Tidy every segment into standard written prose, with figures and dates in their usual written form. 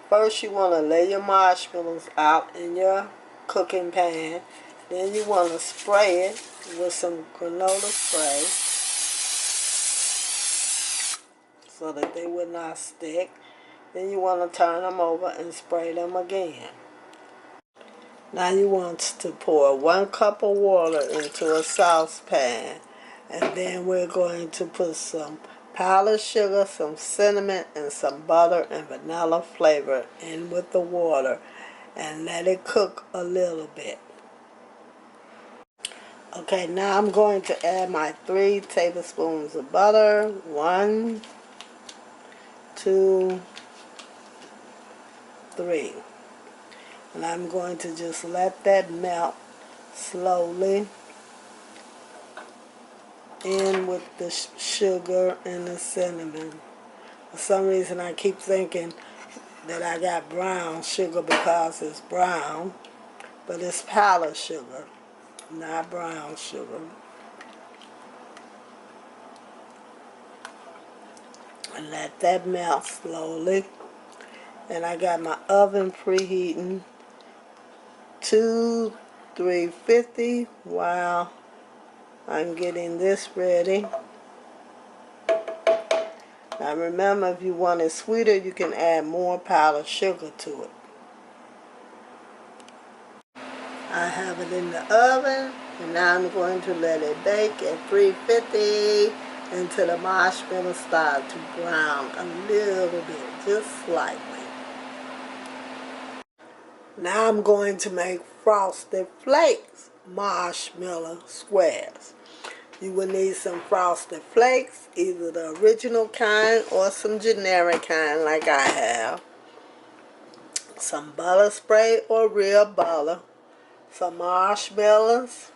First you want to lay your marshmallows out in your cooking pan. Then you want to spray it with some granola spray so that they will not stick. Then you want to turn them over and spray them again. Now you want to pour 1 cup of water into a saucepan, and then we're going to put some powdered sugar, some cinnamon, and some butter and vanilla flavor in with the water, and let it cook a little bit. Okay, now I'm going to add my 3 tablespoons of butter. 1, 2, 3. And I'm going to just let that melt slowly in with the sugar and the cinnamon. For some reason I keep thinking that I got brown sugar because it's brown, but it's powdered sugar, not brown sugar. And let that melt slowly. And I got my oven preheating to 350 while I'm getting this ready. Now remember, if you want it sweeter, you can add more powdered sugar to it. I have it in the oven, and now I'm going to let it bake at 350 until the marshmallows start to brown a little bit, just slightly. Now I'm going to make Frosted Flakes marshmallow squares. You will need some Frosted Flakes, either the original kind or some generic kind like I have. Some butter spray or real butter. Some marshmallows.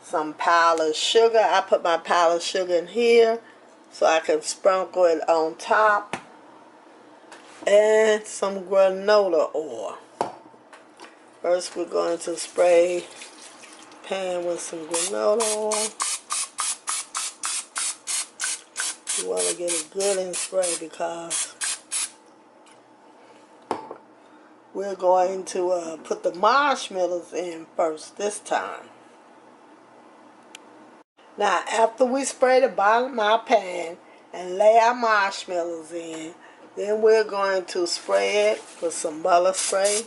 Some powdered sugar. I put my powdered sugar in here so I can sprinkle it on top. And some granola oil. First we're going to spray pan with some granola oil. You want to get it good and spray because we're going to put the marshmallows in first this time. Now after we spray the bottom of our pan and lay our marshmallows in, then we're going to spray it with some butter spray.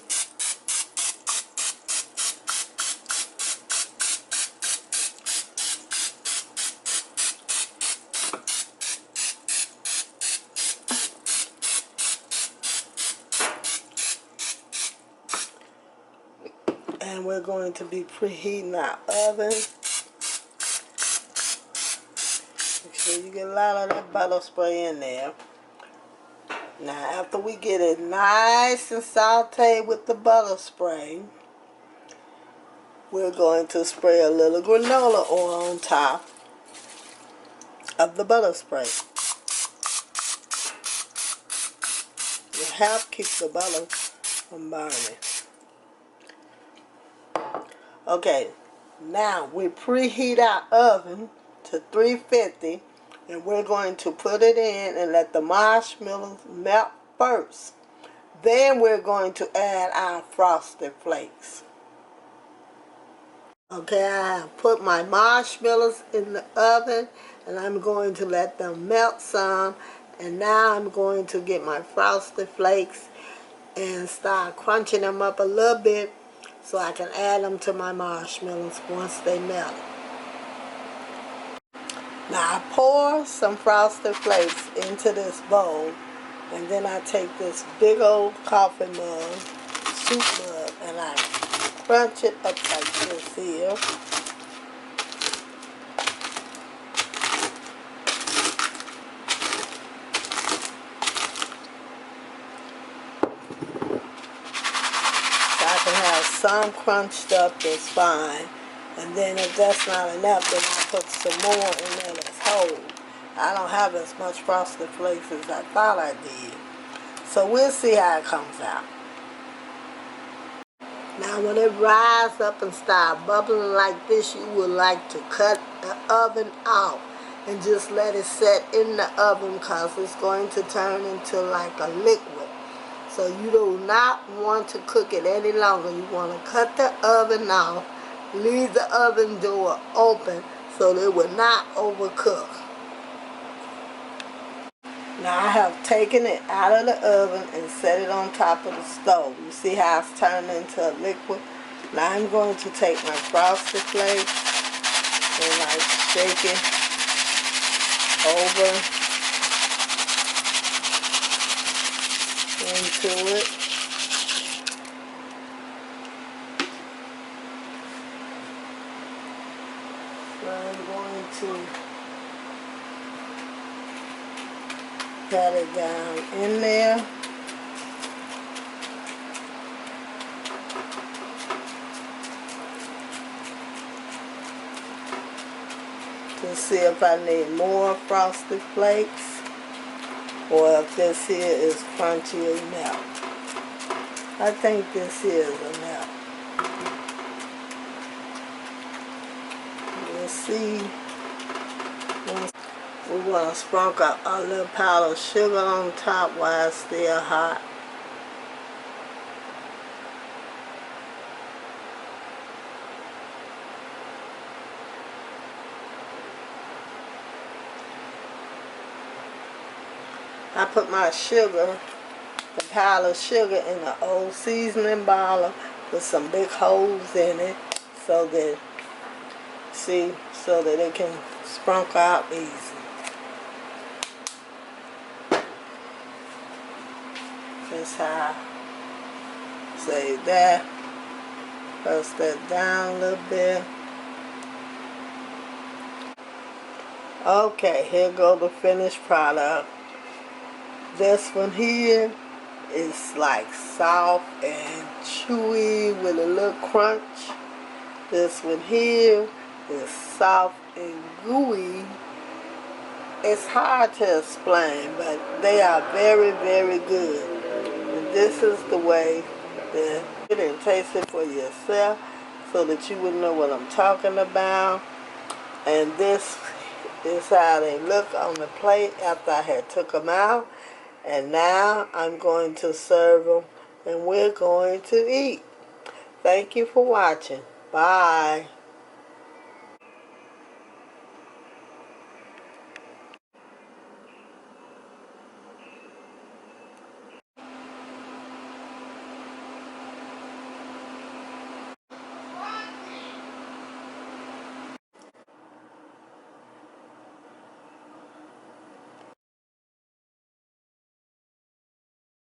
And we're going to be preheating our oven. Make sure you get a lot of that butter spray in there. Now after we get it nice and sauteed with the butter spray, we're going to spray a little granola oil on top of the butter spray. Will help keep the butter from burning. Okay, now we preheat our oven to 350, and we're going to put it in and let the marshmallows melt first. Then we're going to add our Frosted Flakes. Okay, I have put my marshmallows in the oven, and I'm going to let them melt some. And now I'm going to get my Frosted Flakes and start crunching them up a little bit so I can add them to my marshmallows once they melt. Now I pour some Frosted Flakes into this bowl, and then I take this big old coffee mug, soup mug, and I crunch it up like this here. Some crunched up is fine, and then if that's not enough, then I put some more in there that's whole. I don't have as much Frosted Flakes as I thought I did, so we'll see how it comes out. Now when it rises up and start bubbling like this, you would like to cut the oven out and just let it set in the oven because it's going to turn into like a liquid. So you do not want to cook it any longer. You want to cut the oven off, leave the oven door open so that it will not overcook. Now I have taken it out of the oven and set it on top of the stove. You see how it's turned into a liquid? Now I'm going to take my Frosted Flakes and like shake it over into it. I'm going to pat it down in there. To see if I need more Frosted Flakes or if this here is crunchy enough. I think this here is enough. We'll see. We want to sprinkle a little powdered sugar on top while it's still hot. I put my sugar, the powdered sugar, in an old seasoning bottle with some big holes in it so that, see, so that it can sprinkle out easy. That's how I save that. Press that down a little bit. Okay, here go the finished product. This one here is like soft and chewy with a little crunch. This one here is soft and gooey. It's hard to explain, but they are very, very good. And this is the way that you can taste it for yourself so that you would know what I'm talking about. And this is how they look on the plate after I had took them out. And now I'm going to serve them and we're going to eat. Thank you for watching. Bye.